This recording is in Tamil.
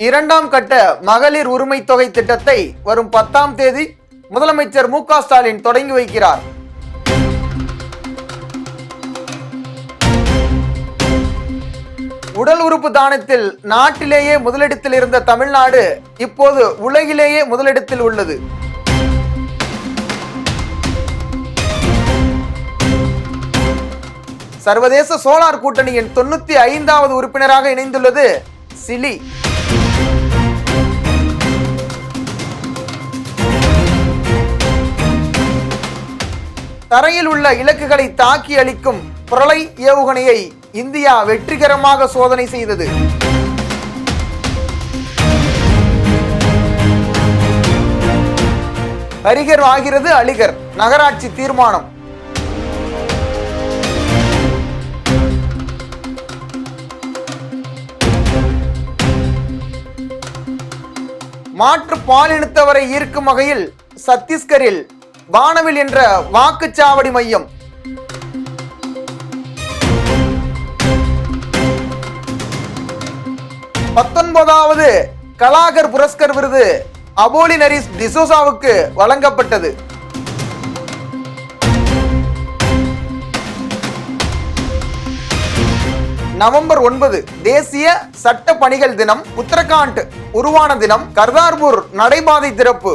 இரண்டாம் கட்ட மகளிர் உரிமை தொகை திட்டத்தை வரும் 10ஆம் தேதி முதலமைச்சர் மு.க. ஸ்டாலின் தொடங்கி வைக்கிறார். உடல் உறுப்பு தானத்தில் நாட்டிலேயே முதலிடத்தில் இருந்த தமிழ்நாடு இப்போது உலகிலேயே முதலிடத்தில் உள்ளது. சர்வதேச சோலார் கூட்டணியின் 95வது உறுப்பினராக இணைந்துள்ளது சிலி. தரையில் உள்ள இலக்குகளை தாக்கி அளிக்கும் பிரளய் ஏவுகணையை இந்தியா வெற்றிகரமாக சோதனை செய்தது. ஹரிகர் ஆகிறது அலிகர் நகராட்சி தீர்மானம். மாற்று பாலினத்தவரை ஈர்க்கும் வகையில் சத்தீஸ்கரில் வானவில் என்ற வாக்குச்சாவடி மையம். பத்தொன்பதாவது கலாகர் புரஸ்கர் விருது அபோலினரிஸ் டிசோசாவுக்கு வழங்கப்பட்டது. நவம்பர் 9 தேசிய சட்ட பணிகள் தினம், உத்தரகாண்ட் உருவான தினம், கர்தார்பூர் நடைபாதை திறப்பு.